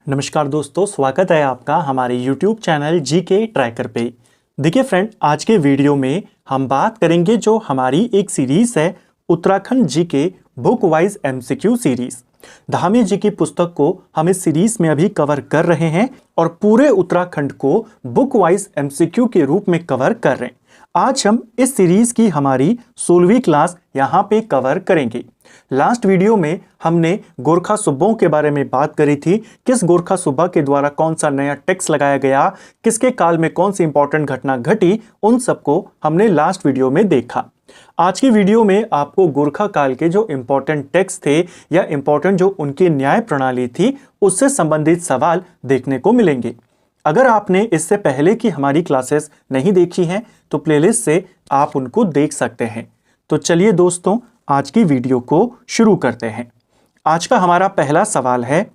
नमस्कार दोस्तों, स्वागत है आपका हमारे YouTube चैनल जीके ट्रैकर पे। देखिए फ्रेंड, आज के वीडियो में हम बात करेंगे जो हमारी एक सीरीज है Uttarakhand GK book wise MCQ series. Dhami ji की पुस्तक को हम इस सीरीज में अभी कवर कर रहे हैं और पूरे उत्तराखंड को बुक वाइज एमसीक्यू के रूप में कवर कर रहे हैं। आज हम इस सीरीज की हमारी 16वीं क्लास यहाँ पे कवर करेंगे। लास्ट वीडियो में हमने गोरखा सूबों के बारे में बात करी थी, किस गोरखा सूबा के द्वारा कौन सा नया टैक्स लगाया गया, किसके काल में कौन सी इंपॉर्टेंट घटना घटी, उन सबको हमने लास्ट वीडियो में देखा। आज की वीडियो में आपको गोरखा काल के जो इंपॉर्टेंट टैक्स थे या इंपॉर्टेंट जो उनकी न्याय प्रणाली थी उससे संबंधित सवाल देखने को मिलेंगे। अगर आपने इससे पहले की हमारी क्लासेस नहीं देखी हैं तो प्लेलिस्ट से आप उनको देख सकते हैं। तो चलिए दोस्तों, आज की वीडियो को शुरू करते हैं। आज का हमारा पहला सवाल है,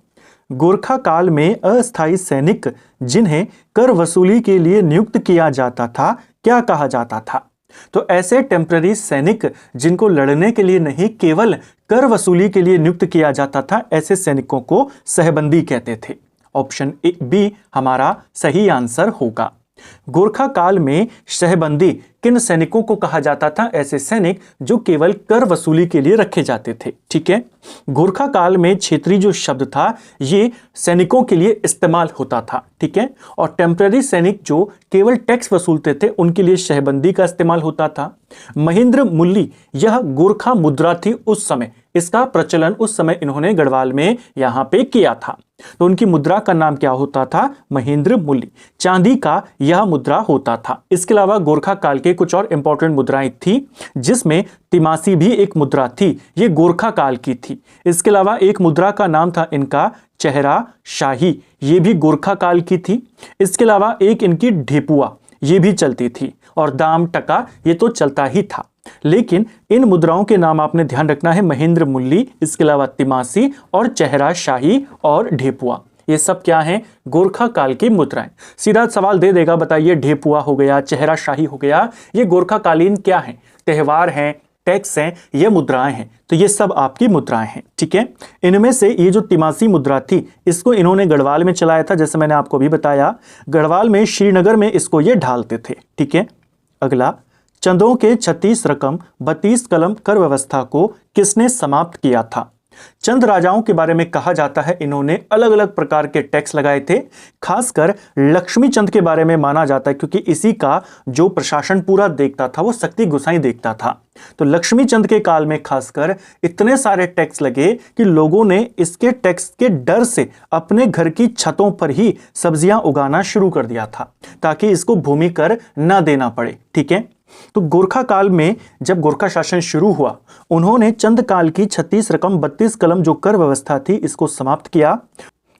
गोरखा काल में अस्थायी सैनिक जिन्हें कर वसूली के लिए नियुक्त किया जाता था क्या कहा जाता था? तो ऐसे टेम्पररी सैनिक जिनको लड़ने के लिए नहीं केवल कर वसूली के लिए नियुक्त किया जाता था, ऐसे सैनिकों को सहबंदी कहते थे। ऑप्शन बी हमारा सही आंसर होगा। गोरखा काल में सहबंदी किन सैनिकों को कहा जाता था? ऐसे सैनिक जो केवल कर वसूली के लिए रखे जाते थे। ठीक है, गोरखा काल में क्षेत्रीय जो शब्द था ये सैनिकों के लिए इस्तेमाल होता था। ठीक है, और टेम्पररी सैनिक जो केवल टैक्स वसूलते थे उनके लिए सहबंदी का इस्तेमाल होता था। महेंद्र मुल्ली यह गोरखा मुद्रा थी उस समय, इसका प्रचलन उस समय इन्होंने गढ़वाल में यहां पे किया था। तो उनकी मुद्रा का नाम क्या होता था? महेंद्र मुल्ली। चांदी का यह मुद्रा होता था। इसके अलावा गोरखा काल के कुछ और इंपॉर्टेंट मुद्राएं थी जिसमें तिमासी भी एक मुद्रा थी, ये गोरखा काल की थी। इसके अलावा एक मुद्रा का नाम था इनका चेहरा शाही, ये भी गोरखा काल की थी। इसके अलावा एक इनकी ढेपुआ, ये भी चलती थी, और दाम टका ये तो चलता ही था। लेकिन इन मुद्राओं के नाम आपने ध्यान रखना है, महेंद्र मुल्ली, इसके अलावा तिमासी और चेहरा शाही और ढेपुआ, ये सब क्या हैं? गोरखा काल की मुद्राएं। सीधा सवाल दे देगा, बताइए ढेपुआ हो गया, चेहरा शाही हो गया, ये गोरखा कालीन क्या है? त्योहार हैं, टैक्स हैं, ये मुद्राएं हैं। तो ये सब आपकी मुद्राएं हैं। ठीक है, इनमें से ये जो तिमासी मुद्रा थी इसको इन्होंने गढ़वाल में चलाया था, जैसे मैंने आपको भी बताया। गढ़वाल में श्रीनगर में इसको ये ढालते थे। ठीक है, अगला, चंदों के 36 रकम 32 कलम कर व्यवस्था को किसने समाप्त किया था? चंद राजाओं के बारे में कहा जाता है इन्होंने अलग अलग प्रकार के टैक्स लगाए थे। खासकर लक्ष्मी चंद के बारे में माना जाता है क्योंकि इसी का जो प्रशासन पूरा देखता था वो शक्ति गोसाई देखता था। तो लक्ष्मी चंद के काल में खासकर इतने सारे टैक्स लगे कि लोगों ने इसके टैक्स के डर से अपने घर की छतों पर ही सब्जियां उगाना शुरू कर दिया था ताकि इसको भूमि कर न देना पड़े। ठीक है, तो गोरखा काल में जब गोरखा शासन शुरू हुआ उन्होंने चंद काल की 36 रकम 32 कलम जो कर व्यवस्था थी इसको समाप्त किया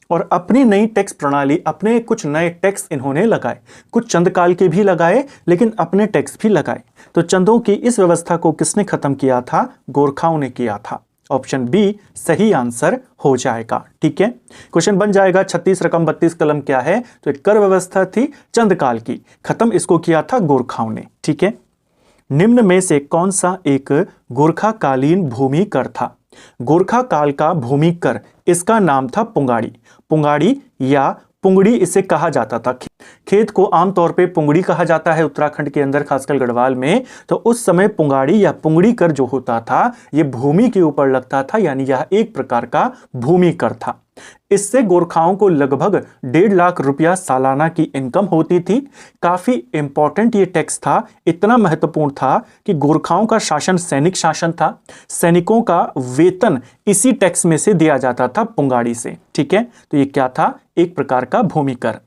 और अपनी नई टैक्स प्रणाली, अपने कुछ नए टैक्स इन्होंने लगाए। कुछ चंद काल के भी लगाए लेकिन अपने टैक्स भी लगाए। तो चंदों की इस व्यवस्था को किसने खत्म किया था? गोरखाओं ने किया था। ऑप्शन बी सही आंसर हो जाएगा। ठीक है, क्वेश्चन बन जाएगा 36 रकम 32 कलम क्या है? तो एक कर व्यवस्था थी चंद काल की, खत्म इसको किया था गोरखाओं ने। ठीक है, निम्न में से कौन सा एक गोरखा कालीन भूमि कर था? गोरखा काल का भूमि कर, इसका नाम था पुंगाड़ी। पुंगाड़ी या पुंगड़ी इसे कहा जाता था। खेत को आमतौर पे पुंगड़ी कहा जाता है उत्तराखंड के अंदर, खासकर गढ़वाल में। तो उस समय पुंगाड़ी या पुंगड़ी कर जो होता था ये भूमि के ऊपर लगता था, यानी यह एक प्रकार का भूमि कर था। इससे गोरखाओं को लगभग 1.5 लाख रुपया सालाना की इनकम होती थी। काफी इंपॉर्टेंट ये टैक्स था, इतना महत्वपूर्ण था कि गोरखाओं का शासन सैनिक शासन था। सैनिकों का वेतन इसी टैक्स में से दिया जाता था, पुंगाड़ी से। ठीक है, तो ये क्या था? एक प्रकार का भूमि कर।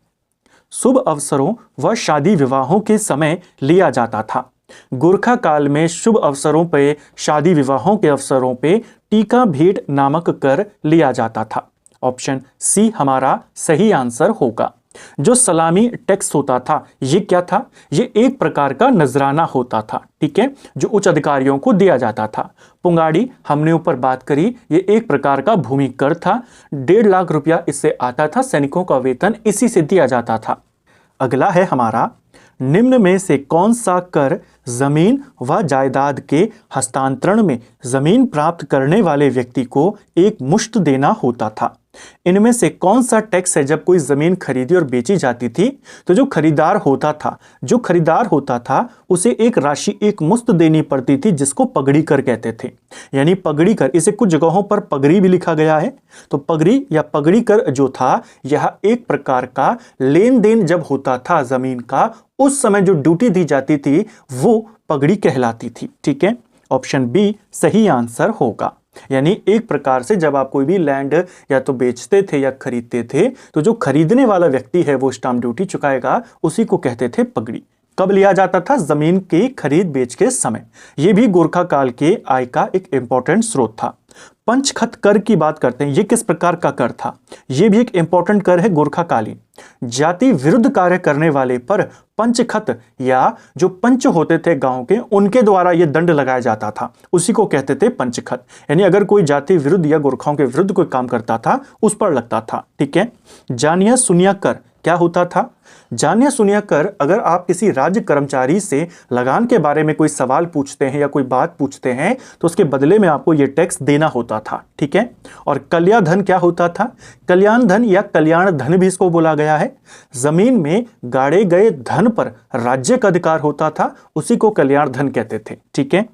शुभ अवसरों व शादी विवाहों के समय लिया जाता था। गोरखा काल में शुभ अवसरों पे, शादी विवाहों के अवसरों पे टीका भेंट नामक कर लिया जाता था। ऑप्शन सी हमारा सही आंसर होगा। जो सलामी टैक्स होता था ये क्या था? ये एक प्रकार का नजराना होता था। ठीक है, जो उच्च अधिकारियों को दिया जाता था। पुंगाड़ी हमने ऊपर बात करी, ये एक प्रकार का भूमि कर था। 1.5 लाख रुपया इससे आता था, सैनिकों का वेतन इसी से दिया जाता था। अगला है हमारा, निम्न में से कौन सा कर जमीन व जायदाद के हस्तांतरण में जमीन प्राप्त करने वाले व्यक्ति को एक मुश्त देना होता था? इनमें से कौन सा टैक्स है जब कोई जमीन खरीदी और बेची जाती थी तो जो खरीदार होता था उसे एक राशि एक मुश्त देनी पड़ती थी जिसको पगड़ी कर कहते थे। यानी पगड़ी कर, इसे कुछ जगहों पर पगड़ी भी लिखा गया है। तो पगड़ी या पगड़ी कर जो था यह एक प्रकार का लेन देन जब होता था जमीन का, उस समय जो ड्यूटी दी जाती थी वो पगड़ी कहलाती थी। ठीक है, ऑप्शन बी सही आंसर होगा। यानी एक प्रकार से जब आप कोई भी लैंड या तो बेचते थे या खरीदते थे तो जो खरीदने वाला व्यक्ति है वो स्टाम्प ड्यूटी चुकाएगा, उसी को कहते थे पगड़ी। कब लिया जाता था? जमीन की खरीद बेच के समय। यह भी गोरखा काल के आय का एक इंपॉर्टेंट स्रोत था। पंचखत कर की बात करते हैं, यह किस प्रकार का कर था? यह भी एक इंपॉर्टेंट कर है गोरखा कालीन। जाति विरुद्ध कार्य करने वाले पर पंचखत या जो पंच होते थे गांव के, उनके द्वारा यह दंड लगाया जाता था, उसी को कहते थे पंचखत। यानी अगर कोई जाति विरुद्ध या गोरखाओं के विरुद्ध कोई काम करता था उस पर लगता था। ठीक है, जानिया सुनिया कर क्या होता था? जानिया सुनिया कर, अगर आप किसी राज्य कर्मचारी से लगान के बारे में कोई सवाल पूछते हैं या कोई बात पूछते हैं तो उसके बदले में आपको यह टैक्स देना होता था। ठीक है, और कल्याण धन क्या होता था? कल्याण धन या कल्याण धन भी इसको बोला गया है। जमीन में गाड़े गए धन पर राज्य का अधिकार होता था, उसी को कल्याण धन कहते थे। ठीक है,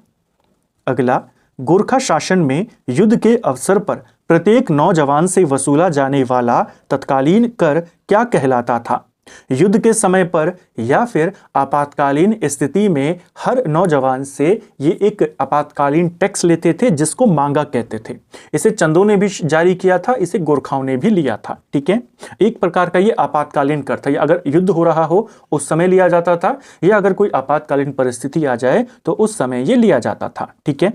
अगला, गोरखा शासन में युद्ध के अवसर पर प्रत्येक नौजवान से वसूला जाने वाला तत्कालीन कर क्या कहलाता था? युद्ध के समय पर या फिर आपातकालीन स्थिति में हर नौजवान से ये एक आपातकालीन टैक्स लेते थे जिसको मांगा कहते थे। इसे चंदों ने भी जारी किया था, इसे गोरखाओं ने भी लिया था। ठीक है, एक प्रकार का ये आपातकालीन कर था। अगर युद्ध हो रहा हो उस समय लिया जाता था, या अगर कोई आपातकालीन परिस्थिति आ जाए तो उस समय ये लिया जाता था। ठीक है,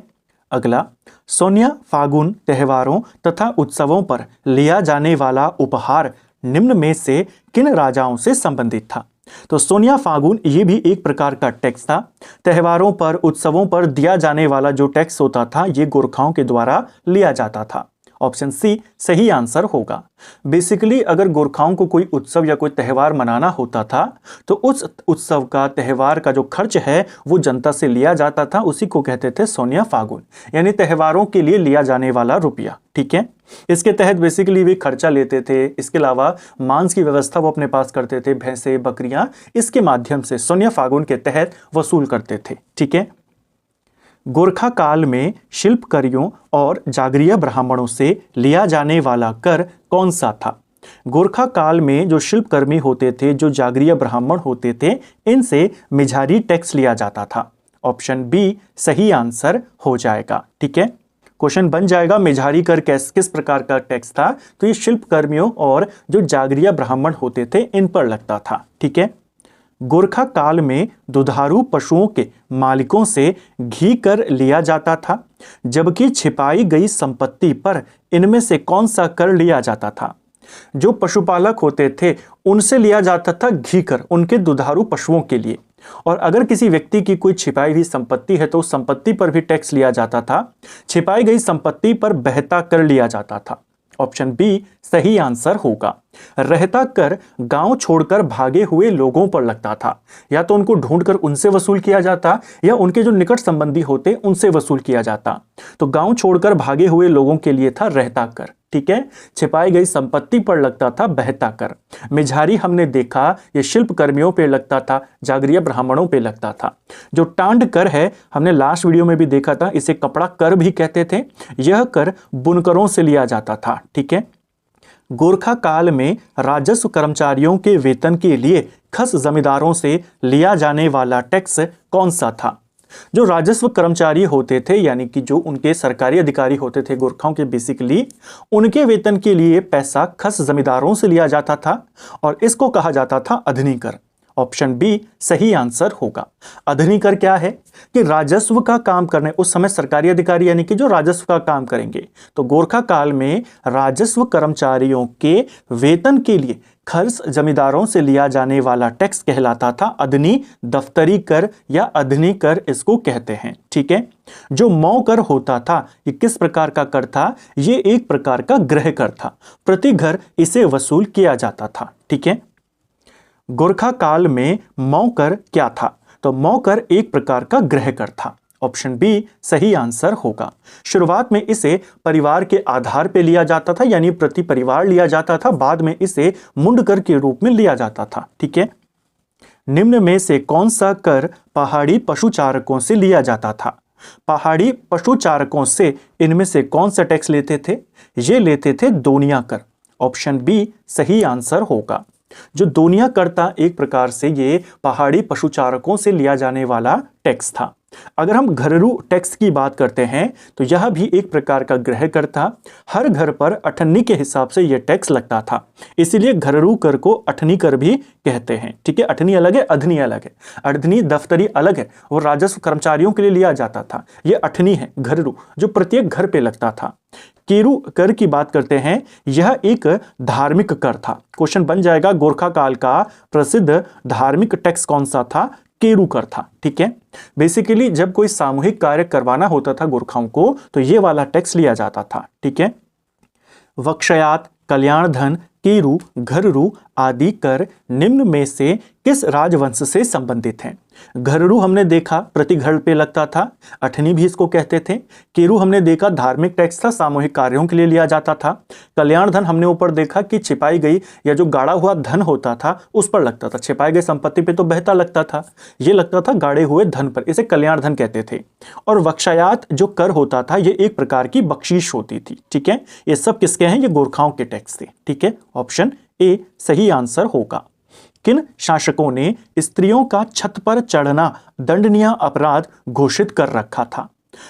अगला, सोनिया फागुन त्योहारों तथा उत्सवों पर लिया जाने वाला उपहार निम्न में से किन राजाओं से संबंधित था? तो सोनिया फागुन ये भी एक प्रकार का टैक्स था। त्योहारों पर, उत्सवों पर दिया जाने वाला जो टैक्स होता था ये गोरखाओं के द्वारा लिया जाता था। ऑप्शन सी सही आंसर होगा। बेसिकली अगर गोरखाओं को कोई उत्सव या कोई त्यौहार मनाना होता था तो उस उत्सव का, त्यौहार का जो खर्च है वो जनता से लिया जाता था, उसी को कहते थे सोनिया फागुन, यानी त्योहारों के लिए लिया जाने वाला रुपया। ठीक है, इसके तहत बेसिकली वे खर्चा लेते थे। इसके अलावा मांस की व्यवस्था वो अपने पास करते थे, भैंसे, बकरियां, इसके माध्यम से सोनिया फागुन के तहत वसूल करते थे। ठीक है, गोरखा काल में शिल्पकारियों और जागरीय ब्राह्मणों से लिया जाने वाला कर कौन सा था? गोरखा काल में जो शिल्पकर्मी होते थे, जो जागरीय ब्राह्मण होते थे, इनसे मिझारी टैक्स लिया जाता था। ऑप्शन बी सही आंसर हो जाएगा। ठीक है, क्वेश्चन बन जाएगा मिझारी कर किस प्रकार का टैक्स था? तो ये शिल्पकर्मियों और जो जागरीय ब्राह्मण होते थे इन पर लगता था। ठीक है, गोरखा काल में दुधारू पशुओं के मालिकों से घी कर लिया जाता था, जबकि छिपाई गई संपत्ति पर इनमें से कौन सा कर लिया जाता था? जो पशुपालक होते थे उनसे लिया जाता था घी कर, उनके दुधारू पशुओं के लिए। और अगर किसी व्यक्ति की कोई छिपाई हुई संपत्ति है तो उस संपत्ति पर भी टैक्स लिया जाता था। छिपाई गई संपत्ति पर बहता कर लिया जाता था। ऑप्शन बी सही आंसर होगा। रहता कर गांव छोड़कर भागे हुए लोगों पर लगता था, या तो उनको ढूंढकर उनसे वसूल किया जाता या उनके जो निकट संबंधी होते उनसे वसूल किया जाता। तो गांव छोड़कर भागे हुए लोगों के लिए था रहता कर। ठीक है, छिपाई गई संपत्ति पर लगता था बहता कर। मिझारी हमने देखा ये शिल्पकर्मियों पे लगता था, जागरीय ब्राह्मणों पे लगता था। जो टांड कर है हमने लास्ट वीडियो में भी देखा था, इसे कपड़ा कर भी कहते थे। यह कर बुनकरों से लिया जाता था। ठीक है, गोरखा काल में राजस्व कर्मचारियों के वेतन के लिए खस जमींदारों से लिया जाने वाला टैक्स कौन सा था? जो राजस्व कर्मचारी होते थे, यानी कि जो उनके सरकारी अधिकारी होते थे गोरखाओं के, बेसिकली उनके वेतन के लिए पैसा खस जमींदारों से लिया जाता था और इसको कहा जाता था अधनी कर। ऑप्शन बी सही आंसर होगा। अधनी कर क्या है कि राजस्व का काम करने, उस समय सरकारी अधिकारी यानी कि जो राजस्व का काम करेंगे, तो गोरखा काल में राजस्व कर्मचारियों के वेतन के लिए खर्च जमींदारों से लिया जाने वाला टैक्स कहलाता था अधनी दफ्तरी कर या अधनी कर इसको कहते हैं। ठीक है, जो मौ कर होता था ये किस प्रकार का कर था? ये एक प्रकार का गृह कर था, प्रति घर इसे वसूल किया जाता था। ठीक है, गोरखा काल में मौ कर क्या था? तो मौ कर एक प्रकार का गृह कर था। ऑप्शन बी सही आंसर होगा। शुरुआत में इसे परिवार के आधार पे लिया जाता था, यानी प्रति परिवार लिया जाता था, बाद में इसे मुंडकर के रूप में लिया जाता था। ठीक है, निम्न में से कौन सा कर पहाड़ी पशुचारकों से लिया जाता था? पहाड़ी पशुचारकों से इनमें से कौन सा टैक्स लेते थे? ये लेते थे दोनिया कर। ऑप्शन बी सही आंसर होगा। जो दोनिया कर था एक प्रकार से ये पहाड़ी पशुचारकों से लिया जाने वाला टैक्स था। अगर हम घरेलू टैक्स की बात करते हैं तो यह भी एक प्रकार का गृह कर था। हर घर पर अठन्नी के हिसाब से यह टैक्स लगता था, इसीलिए घरेलू कर को अठन्नी कर भी कहते हैं। ठीक है, अठन्नी अलग है, अधनी अलग है। अठन्नी दफ्तरी अलग है, वो राजस्व कर्मचारियों के लिए लिया जाता था। ये अठन्नी है घरेलू, जो प्रत्येक घर पे लगता था। केरू कर की बात करते हैं, यह एक धार्मिक कर था। क्वेश्चन बन जाएगा गोरखा काल का प्रसिद्ध धार्मिक टैक्स कौन सा था? केरू कर था। ठीक है, बेसिकली जब कोई सामूहिक कार्य करवाना होता था गोरखाओं को तो ये वाला टैक्स लिया जाता था। ठीक है, वक्षयात, कल्याण धन, केरू, घरेलू आदि कर निम्न में से किस राजवंश से संबंधित हैं? घरेलू हमने देखा प्रति घर पे लगता था, अठनी भी इसको कहते थे। केरू हमने देखा धार्मिक टैक्स था, सामूहिक कार्यों के लिए लिया जाता था। कल्याण धन हमने ऊपर देखा कि छिपाई गई या जो गाड़ा हुआ धन होता था उस पर लगता था। छिपाई गई संपत्ति पे तो बहता लगता था, ये लगता था गाड़े हुए धन पर, इसे कल्याण धन कहते थे। और वक्षयात जो कर होता था ये एक प्रकार की बख्शीश होती थी। ठीक है, ये सब किसके हैं? ये गोरखाओं के टैक्स थे। ठीक है, ऑप्शन ए सही आंसर होगा। किन शासकों ने स्त्रियों का छत पर चढ़ना दंडनीय अपराध घोषित कर रखा था?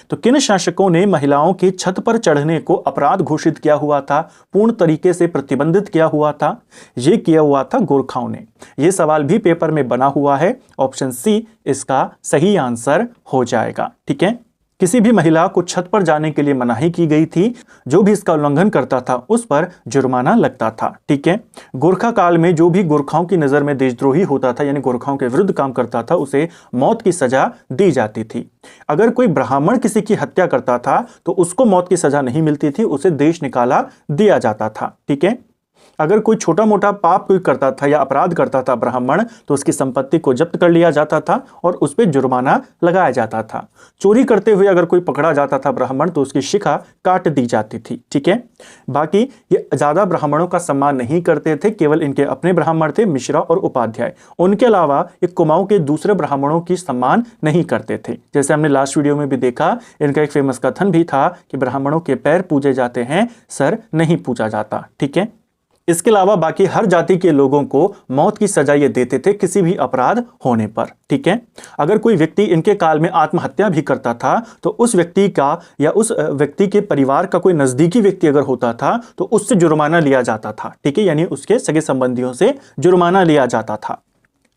तो किन शासकों ने महिलाओं की छत पर चढ़ने को अपराध घोषित किया हुआ था, पूर्ण तरीके से प्रतिबंधित किया हुआ था? यह किया हुआ था गोरखाओं ने। यह सवाल भी पेपर में बना हुआ है। ऑप्शन सी इसका सही आंसर हो जाएगा। ठीक है, किसी भी महिला को छत पर जाने के लिए मनाही की गई थी। जो भी इसका उल्लंघन करता था उस पर जुर्माना लगता था। ठीक है, गोरखा काल में जो भी गोरखाओं की नज़र में देशद्रोही होता था, यानी गोरखाओं के विरुद्ध काम करता था, उसे मौत की सजा दी जाती थी। अगर कोई ब्राह्मण किसी की हत्या करता था तो उसको मौत की सजा नहीं मिलती थी, उसे देश निकाला दिया जाता था। ठीक है, अगर कोई छोटा मोटा पाप कोई करता था या अपराध करता था ब्राह्मण तो उसकी संपत्ति को जब्त कर लिया जाता था और उस पर जुर्माना लगाया जाता था। चोरी करते हुए अगर कोई पकड़ा जाता था ब्राह्मण तो उसकी शिखा काट दी जाती थी। ठीक है, बाकी ये ज्यादा ब्राह्मणों का सम्मान नहीं करते थे, केवल इनके अपने ब्राह्मण थे मिश्रा और उपाध्याय। उनके अलावा ये कुमाऊं के दूसरे ब्राह्मणों की सम्मान नहीं करते थे। जैसे हमने लास्ट वीडियो में भी देखा, इनका एक फेमस कथन भी था कि ब्राह्मणों के पैर पूजे जाते हैं, सर नहीं पूजा जाता। ठीक है, इसके अलावा बाकी हर जाति के लोगों को मौत की सजा ये देते थे किसी भी अपराध होने पर। ठीक है, अगर कोई व्यक्ति इनके काल में आत्महत्या भी करता था तो उस व्यक्ति का या उस व्यक्ति के परिवार का कोई नजदीकी व्यक्ति अगर होता था तो उससे जुर्माना लिया जाता था। ठीक है, यानी उसके सगे संबंधियों से जुर्माना लिया जाता था।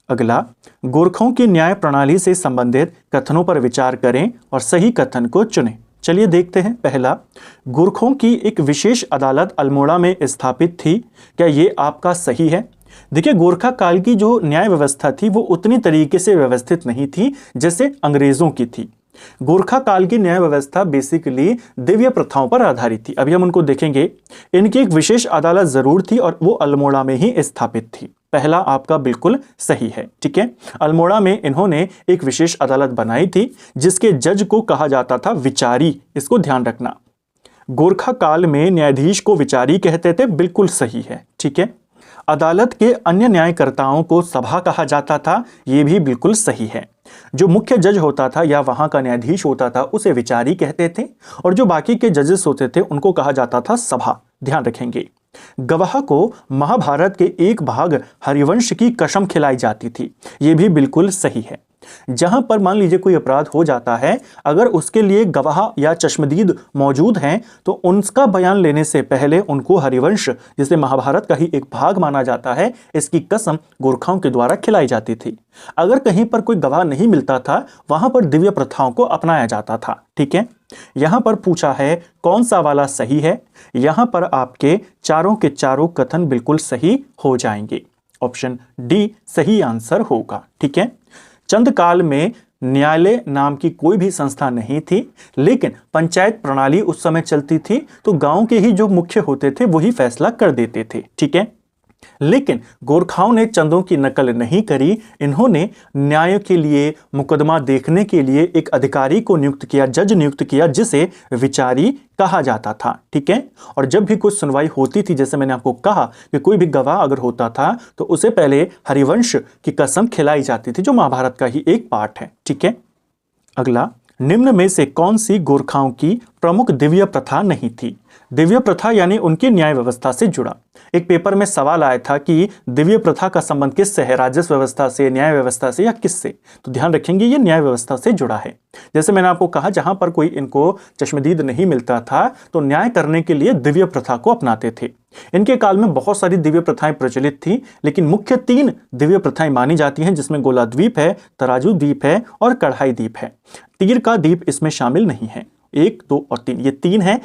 अगला, गोरखाओं की न्याय प्रणाली से संबंधित कथनों पर विचार करें और सही कथन को चुनें। चलिए देखते हैं। पहला, गोरखों की एक विशेष अदालत अल्मोड़ा में स्थापित थी, क्या ये आपका सही है? देखिए, गोरखा काल की जो न्याय व्यवस्था थी वो उतनी तरीके से व्यवस्थित नहीं थी जैसे अंग्रेजों की थी। गोरखा काल की न्याय व्यवस्था बेसिकली दिव्य प्रथाओं पर आधारित थी। अभी हम उनको देखेंगे। इनकी एक विशेष अदालत जरूर थी और वो अल्मोड़ा में ही स्थापित थी। पहला आपका बिल्कुल सही है। ठीक है, अल्मोड़ा में इन्होंने एक विशेष अदालत बनाई थी जिसके जज को कहा जाता था विचारी। इसको ध्यान रखना, गोरखा काल में न्यायाधीश को विचारी कहते थे। बिल्कुल सही है। ठीक है, अदालत के अन्य न्यायकर्ताओं को सभा कहा जाता था। यह भी बिल्कुल सही है। जो मुख्य जज होता था या वहां का न्यायाधीश होता था उसे विचारी कहते थे और जो बाकी के जजेस होते थे उनको कहा जाता था सभा। ध्यान रखेंगे। गवाह को महाभारत के एक भाग हरिवंश की कसम खिलाई जाती थी। यह भी बिल्कुल सही है। जहां पर मान लीजिए कोई अपराध हो जाता है, अगर उसके लिए गवाह या चश्मदीद मौजूद हैं तो उनका बयान लेने से पहले उनको हरिवंश, जिसे महाभारत का ही एक भाग माना जाता है, इसकी कसम गोरखाओं के द्वारा खिलाई जाती थी। अगर कहीं पर कोई गवाह नहीं मिलता था वहां पर दिव्य प्रथाओं को अपनाया जाता था। ठीक है, यहां पर पूछा है कौन सा वाला सही है। यहां पर आपके चारों के चारों कथन बिल्कुल सही हो जाएंगे। ऑप्शन डी सही आंसर होगा। ठीक है, चंद काल में न्यायालय नाम की कोई भी संस्था नहीं थी, लेकिन पंचायत प्रणाली उस समय चलती थी तो गांव के ही जो मुख्य होते थे वही फैसला कर देते थे। ठीक है, लेकिन गोरखाओं ने चंदों की नकल नहीं करी। इन्होंने न्याय के लिए, मुकदमा देखने के लिए एक अधिकारी को नियुक्त किया, जज नियुक्त किया, जिसे विचारी कहा जाता था। ठीक है। और जब भी कुछ सुनवाई होती थी, जैसे मैंने आपको कहा कि कोई भी गवाह अगर होता था तो उसे पहले हरिवंश की कसम खिलाई जाती थी, जो महाभारत का ही एक पार्ट है। ठीक है। अगला, निम्न में से कौन सी गोरखाओं की प्रमुख दिव्य प्रथा नहीं थी? दिव्य प्रथा यानी उनकी न्याय व्यवस्था से जुड़ा। एक पेपर में सवाल आया था कि दिव्य प्रथा का संबंध किससे है, राजस्व व्यवस्था से, न्याय व्यवस्था से या किससे? तो ध्यान रखेंगे ये न्याय व्यवस्था से जुड़ा है। जैसे मैंने आपको कहा, जहां पर कोई इनको चश्मदीद नहीं मिलता था तो न्याय करने के लिए दिव्य प्रथा को अपनाते थे। इनके काल में बहुत सारी दिव्य प्रथाएं प्रचलित थी, लेकिन मुख्य 3 दिव्य प्रथाएं मानी जाती हैं, जिसमें गोला द्वीप है, तराजू द्वीप है और कढ़ाई द्वीप है। तीर का द्वीप इसमें शामिल नहीं है। 1, 2 और 3 ये 3 है।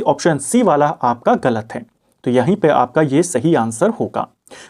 ऑप्शन सी वाला आपका गलत है, तो यहीं पे आपका ये सही आंसर होगा।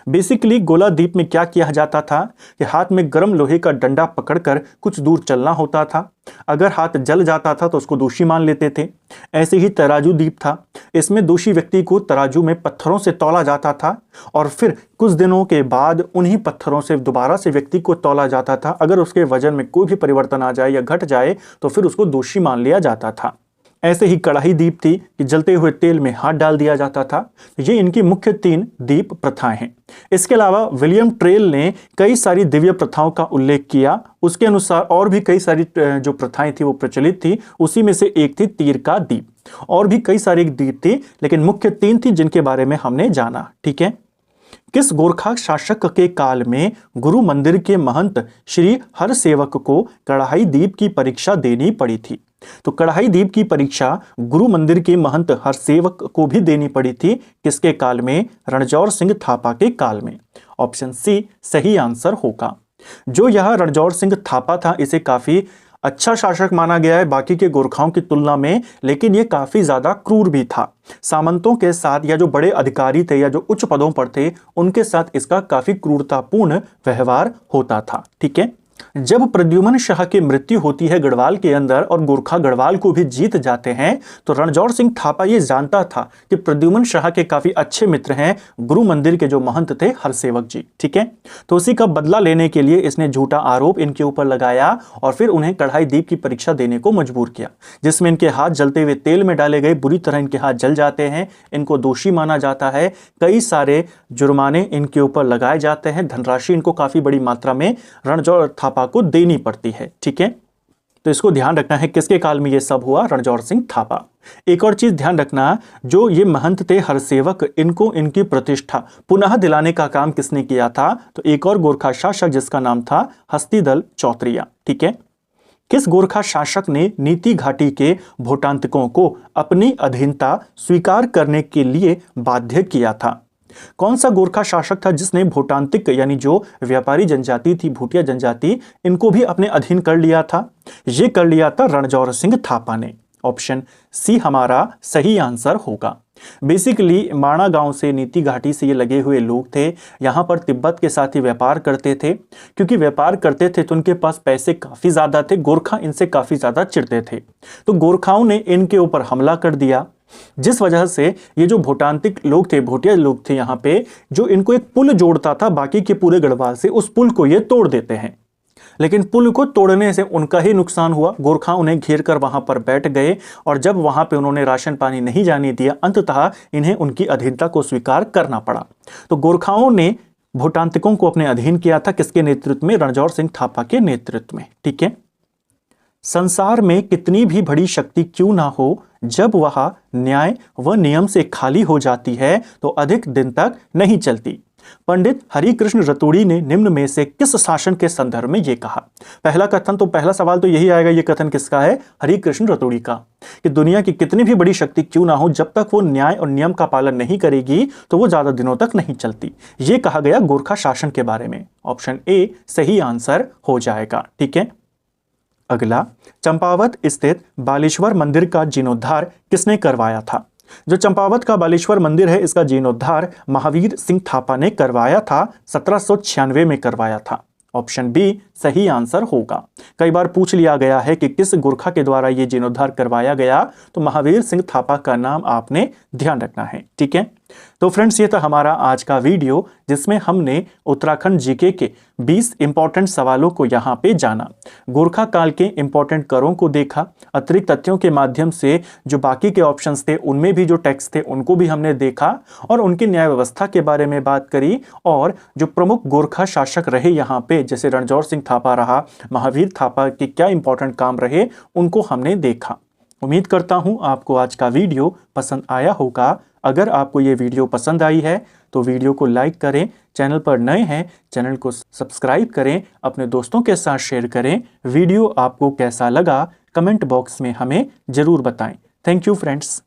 बेसिकली गोला द्वीप में क्या किया जाता था कि हाथ में गर्म लोहे का डंडा पकड़कर कुछ दूर चलना होता था। अगर हाथ जल जाता था तो उसको दोषी मान लेते थे। ऐसे ही तराजू द्वीप था। इसमें दोषी व्यक्ति को तराजू में पत्थरों से तौला जाता था और फिर कुछ दिनों के बाद उन्हीं पत्थरों से दोबारा से व्यक्ति को तौला जाता था। अगर उसके वजन में कोई भी परिवर्तन आ जाए या घट जाए तो फिर उसको दोषी मान लिया जाता था। ऐसे ही कढ़ाई द्वीप थी कि जलते हुए तेल में हाथ डाल दिया जाता था। ये इनकी मुख्य 3 द्वीप प्रथाएं हैं। इसके अलावा विलियम ट्रेल ने कई सारी दिव्य प्रथाओं का उल्लेख किया। उसके अनुसार और भी कई सारी जो प्रथाएं थी वो प्रचलित थी। उसी में से एक थी तीर का द्वीप। और भी कई सारी द्वीप थी, लेकिन मुख्य 3 थी जिनके बारे में हमने जाना। ठीक है। किस गोरखा शासक के काल में गुरु मंदिर के महंत श्री हरसेवक को कढ़ाई द्वीप की परीक्षा देनी पड़ी थी? तो कढ़ाई द्वीप की परीक्षा गुरु मंदिर के महंत हरसेवक को भी देनी पड़ी थी। किसके काल में? रणजौर सिंह थापा के काल में। ऑप्शन सी सही आंसर होगा। जो यह रणजौर सिंह थापा था, इसे काफी अच्छा शासक माना गया है बाकी के गोरखाओं की तुलना में, लेकिन यह काफी ज्यादा क्रूर भी था। सामंतों के साथ या जो बड़े अधिकारी थे या जो उच्च पदों पर थे, उनके साथ इसका काफी क्रूरतापूर्ण व्यवहार होता था। ठीक है। जब प्रद्युमन शाह की मृत्यु होती है गढ़वाल के अंदर और गोरखा गढ़वाल को भी जीत जाते हैं, तो रणजौर सिंह थापा ये जानता था कि प्रद्युमन शाह के काफी अच्छे मित्र हैं गुरु मंदिर के जो महंत थे हरसेवक जी। ठीक है। तो उसी का बदला लेने के लिए इसने झूठा आरोप इनके ऊपर लगाया और फिर उन्हें कढ़ाई द्वीप की परीक्षा देने को मजबूर किया, जिसमें इनके हाथ जलते हुए तेल में डाले गए। बुरी तरह इनके हाथ जल जाते हैं। इनको दोषी माना जाता है। कई सारे जुर्माने इनके ऊपर लगाए जाते हैं। धनराशि इनको काफी बड़ी मात्रा में रणजौर थापा को देनी पड़ती है। ठीक है। तो इसको ध्यान रखना है किसके काल में ये सब हुआ? रणजौर सिंह थापा। एक और चीज ध्यान रखना, जो ये महंत थे हरसेवक, इनको इनकी प्रतिष्ठा पुनः दिलाने का काम किसने किया था? तो एक और गोरखा शासक जिसका नाम था हस्तिदल चौतरिया। ठीक है। किस गोरखा शासक ने नीति घाटी के भोटांतकों को अपनी अधीनता स्वीकार करने के लिए बाध्य किया था? कौन सा गोरखा शासक था जिसने भोटांतिक यानी जो व्यापारी जनजाति थी, भूटिया जनजाति, इनको भी अपने अधीन कर लिया था? ये कर लिया था रणजौर सिंह थापा ने। ऑप्शन सी हमारा सही आंसर होगा। बेसिकली माणा गांव से, नीति घाटी से ये लगे हुए लोग थे। यहां पर तिब्बत के साथ ही व्यापार करते थे। क्योंकि व्यापार करते थे तो उनके पास पैसे काफी ज्यादा थे। गोरखा इनसे काफी ज्यादा चिढ़ते थे, तो गोरखाओं ने इनके ऊपर हमला कर दिया, जिस वजह से ये जो भोटांतिक लोग थे, भोटिया लोग थे यहाँ पे, जो इनको एक पुल जोड़ता था बाकी के पूरे गढ़वाल से, उस पुल को ये तोड़ देते हैं। लेकिन पुल को तोड़ने से उनका ही नुकसान हुआ। गोरखा उन्हें घेर कर वहां पर बैठ गए और जब वहां पे उन्होंने राशन पानी नहीं जाने दिया, अंततः इन्हें उनकी अधीनता को स्वीकार करना पड़ा। तो गोरखाओं ने भोटांतिकों को अपने अधीन किया था। किसके नेतृत्व में? रणजौर सिंह थापा के नेतृत्व में। ठीक है। संसार में कितनी भी बड़ी शक्ति क्यों ना हो, जब वह न्याय व नियम से खाली हो जाती है तो अधिक दिन तक नहीं चलती। पंडित हरिकृष्ण रतूड़ी ने निम्न में से किस शासन के संदर्भ में यह कहा? पहला कथन, तो पहला सवाल तो यही आएगा, यह कथन किसका है? हरिकृष्ण रतूड़ी का, कि दुनिया की कितनी भी बड़ी शक्ति क्यों ना हो, जब तक वो न्याय और नियम का पालन नहीं करेगी तो वो ज्यादा दिनों तक नहीं चलती। ये कहा गया गोरखा शासन के बारे में। ऑप्शन ए सही आंसर हो जाएगा। ठीक है। अगला, चंपावत स्थित बालेश्वर मंदिर का जीर्णोद्धार किसने करवाया था? जो चंपावत का बालेश्वर मंदिर है, इसका जीर्णोद्धार महावीर सिंह थापा ने करवाया था। 1796 में करवाया था। ऑप्शन बी सही आंसर होगा। कई बार पूछ लिया गया है कि किस गोरखा के द्वारा यह जीर्णोद्धार करवाया गया, तो महावीर सिंह थापा का नाम आपने ध्यान रखना है। ठीक है। तो फ्रेंड्स, ये था हमारा आज का वीडियो जिसमें हमने उत्तराखंड जीके के 20 इंपॉर्टेंट सवालों को यहाँ पे जाना, गोरखा काल के इंपॉर्टेंट करों को देखा, अतिरिक्त तथ्यों के माध्यम से जो बाकी के ऑप्शंस थे उनमें भी जो टेक्स्ट थे उनको भी हमने देखा और उनकी न्याय व्यवस्था के बारे में बात करी, और जो प्रमुख गोरखा शासक रहे यहाँ पे जैसे रणजौर सिंह थापा रहा, महावीर थापा के क्या इंपॉर्टेंट काम रहे उनको हमने देखा। उम्मीद करता हूं आपको आज का वीडियो पसंद आया होगा। अगर आपको ये वीडियो पसंद आई है तो वीडियो को लाइक करें, चैनल पर नए हैं चैनल को सब्सक्राइब करें, अपने दोस्तों के साथ शेयर करें। वीडियो आपको कैसा लगा कमेंट बॉक्स में हमें ज़रूर बताएं। Thank you friends.